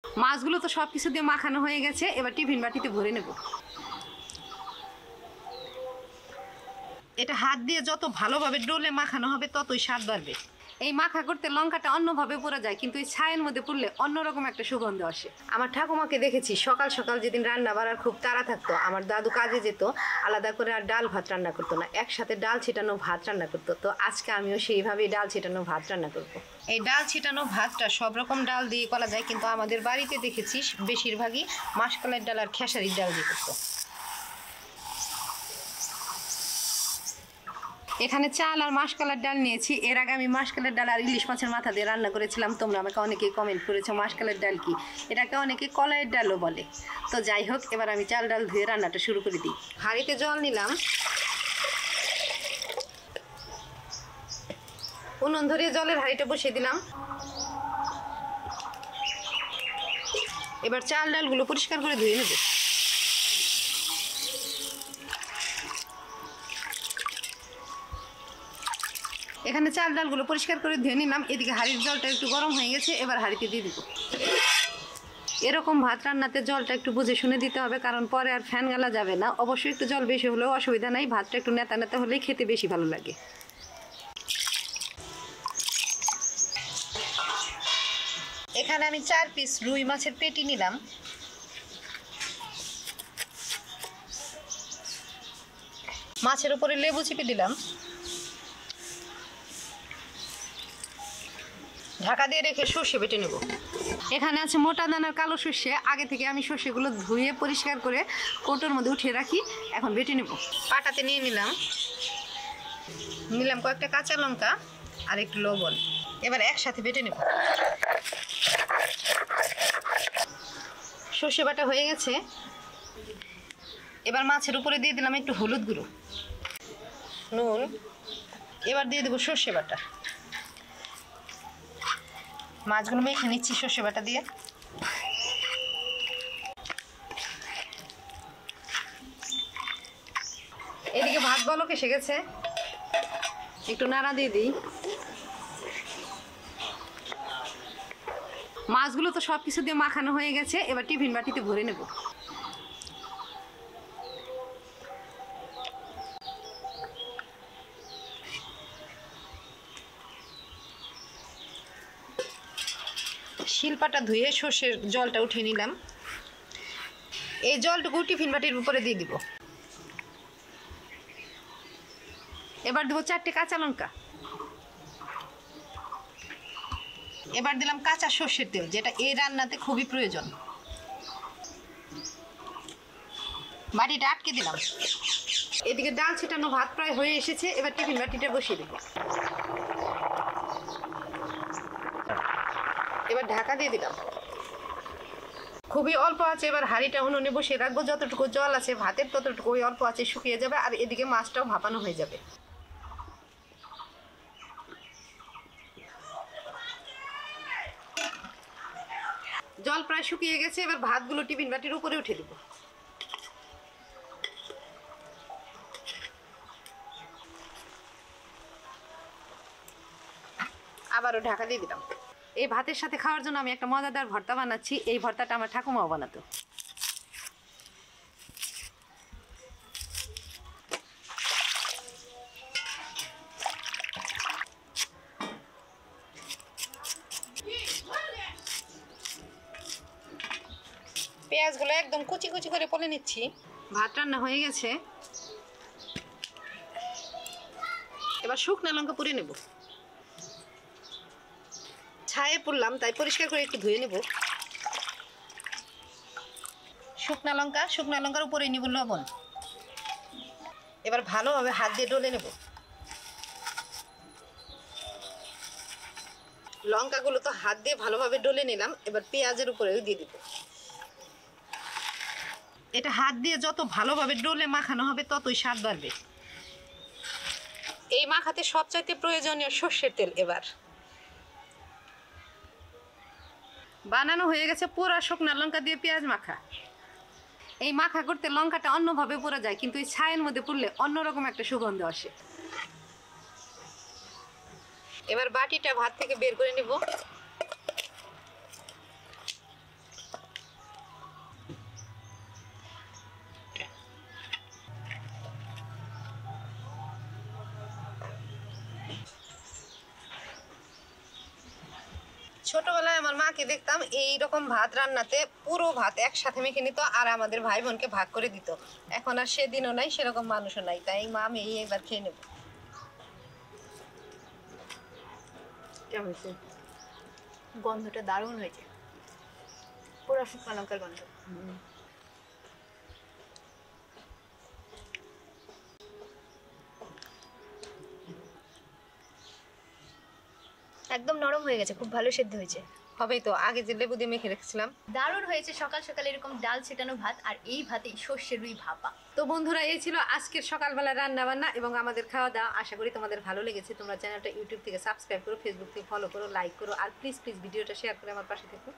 মাছগুলো তো সব কিছু দিয়ে মাখানো হয়ে গেছে, এবার টিফিন বাটিতে ভরে নেব। এটা হাত দিয়ে যত ভালোভাবে ডোলে মাখানো হবে ততই স্বাদ বাড়বে। এই মাখা করতে লঙ্কাটা অন্যভাবে পোড়া যায়, কিন্তু এই ছায়ের মধ্যে পুড়লে অন্যরকম একটা সুগন্ধ আসে। আমার ঠাকুমাকে দেখেছি সকাল সকাল যেদিন রান্না বাড়ার খুব তাড়া থাকতো, আমার দাদু কাজে যেত, আলাদা করে আর ডাল ভাত রান্না করতো না, একসাথে ডাল ছিটানো ভাত রান্না করতো। তো আজকে আমিও সেইভাবেই ডাল ছিটানো ভাত রান্না করব। এই ডাল ছিটানো ভাতটা সব রকম ডাল দিয়ে করা যায়, কিন্তু আমাদের বাড়িতে দেখেছি বেশিরভাগই মাসকলাইয়ের ডাল আর খেসারির ডাল দিয়ে করতো। এখানে চাল আর মাসকলাইয়ের ডাল নিয়েছি। এর আগে আমি মাসকলাইয়ের ডাল আর ইলিশ মাছের মাথা দিয়ে রান্না করেছিলাম। তোমরা আমাকে অনেকেই কমেন্ট করেছো মাসকলাইয়ের ডাল কি, এটাকে অনেকে কলাইয়ের ডালও বলে। তো যাই হোক, এবার আমি চাল ডাল ধুয়ে রান্নাটা শুরু করে দিই। হাঁড়িতে জল নিলাম, উনুন ধরিয়ে জলের হাঁড়িটা বসিয়ে দিলাম। এবার চাল ডালগুলো পরিষ্কার করে ধুয়ে নেব। এখানে চাল ডালগুলো পরিষ্কার করে ধুয়ে নিলাম। এদিকে হাঁড়ির জলটা একটু গরম হয়ে গেছে, এবার হাঁড়িতে দিয়ে দিব। এরকম ভাত রান্নাতে জলটা একটু বুঝে শুনে দিতে হবে, কারণ পরে আর ফ্যান গালা যাবে না। অবশ্যই একটু জল বেশি হলেও অসুবিধা নাই, ভাতটা একটু নেতা নেতা হলেই খেতে বেশি ভালো লাগে। এখানে আমি 4 পিস রুই মাছের পেটি নিলাম। মাছের উপরে লেবু চিপে দিলাম, ঢাকা দিয়ে রেখে সর্ষে বেটে নেব। এখানে আছে মোটা দানার কালো সর্ষে, আগে থেকে আমি সর্ষেগুলো ধুয়ে পরিষ্কার করে কৌটোর মধ্যে উঠিয়ে রাখি। এখন বেটে নেব। পাটাতে নিয়ে নিলাম কয়েকটা কাঁচা লঙ্কা আর একটু লবণ। এবার একসাথে বেটে নেব। সর্ষে বাটা হয়ে গেছে, এবার মাছের উপরে দিয়ে দিলাম একটু হলুদ গুঁড়ো, নুন। এবার দিয়ে দেবো সর্ষে বাটা। মাছগুলো মেখে নিচ্ছি সর্ষে বাটা দিয়ে। এদিকে ভাত বলক এসে গেছে, একটু নাড়া দিয়ে দিই। মাছগুলো তো সব কিছু দিয়ে মাখানো হয়ে গেছে, এবার টিফিন বাটিতে ভরে নেব। শিলপাটা ধুয়ে সর্ষের জলটা উঠিয়ে নিলাম। এই জলটুকু টিফিন বাটির উপরে দিয়ে দিব। এবার দেবো 4টে কাঁচা লঙ্কা। এবার দিলাম কাঁচা সর্ষের তেল, যেটা এই রান্নাতে খুবই প্রয়োজন। বাটিটা আটকে দিলাম। এদিকে ডাল ছিটানো ভাত প্রায় হয়ে এসেছে, এবার টিফিন বাটিটা বসিয়ে দেব। এবার ঢাকা দিয়ে দিলাম। খুবই অল্প আছে, এবার হাঁড়িটা উনুনে বসিয়ে রাখবো। যতটুকু জল আছে ভাতের ততটুকু ওই অল্প আছে শুকিয়ে যাবে, আর এদিকে মাছটাও ভাপানো হয়ে যাবে। জল প্রায় শুকিয়ে গেছে, এবার ভাতগুলো টিফিন বাটির উপরে উঠে দিব। আবারও ঢাকা দিয়ে দিলাম। এই ভাতের সাথে খাওয়ার জন্য আমি একটা মজাদার ভর্তা বানাচ্ছি। এই ভর্তাটা আমার ঠাকুমাও বানাতো। পেঁয়াজগুলো একদম কুচি কুচি করে পলে নিচ্ছি। ভাত রান্না হয়ে গেছে, এবার শুকনো লঙ্কা পুড়ে নেব। ছায়ে পুড়লাম তাই পরিষ্কার করে একটু ধুয়ে নেব। শুকনো লঙ্কার উপরে নিব লবণ। এবার ভালোভাবে হাত দিয়ে ডলে নেব। লঙ্কাগুলো তো হাত দিয়ে ভালোভাবে ডলে নিলাম, এবার পেঁয়াজের উপরেও দিয়ে দিব। এটা হাত দিয়ে যত ভালোভাবে ডলে মাখানো হবে ততই স্বাদ বাড়বে। এই মাখাতে সবচাইতে প্রয়োজনীয় সর্ষের তেল। এবার বানানো হয়ে গেছে পোড়া শুকনো লঙ্কা দিয়ে পেঁয়াজ মাখা। এই মাখা করতে লঙ্কাটা অন্যভাবে পোড়া যায়, কিন্তু এই ছায়ের মধ্যে পুড়লে অন্যরকম একটা সুগন্ধ আসে। এবার বাটিটা ভাত থেকে বের করে নিব। ছোটবেলায় আমার মাকে দেখতাম এই রকম ভাত রান্নাতে পুরো ভাত একসাথে মেখে নিত আর আমাদের ভাই বোনকে ভাগ করে দিত। এখন আর সেদিনও নাই, সেরকম মানুষও নাই, তাই মা আমি এই একবার খেয়ে নেব। কেমন হয়েছে? গন্ধটা দারুণ হয়েছে, পুরো শুকনো লঙ্কার গন্ধ। একদম নরম হয়ে গেছে, খুব ভালো সেদ্ধ হয়েছে। হবেই তো, আগে যে লেবু দিয়ে মেখে রেখেছিলাম। দারুণ হয়েছে সকাল সকাল এরকম ডাল ছেটানো ভাত, আর এই ভাতেই সর্ষের রুই ভাপা। তো বন্ধুরা, এই ছিল আজকের সকালবেলা রান্না বান্না এবং আমাদের খাওয়া দাওয়া। আশা করি তোমাদের ভালো লেগেছে। তোমরা চ্যানেলটা ইউটিউব থেকে সাবস্ক্রাইব করো, ফেসবুক থেকে ফলো করো, লাইক করো, আর প্লিজ প্লিজ ভিডিওটা শেয়ার করে আমার পাশে থেকো।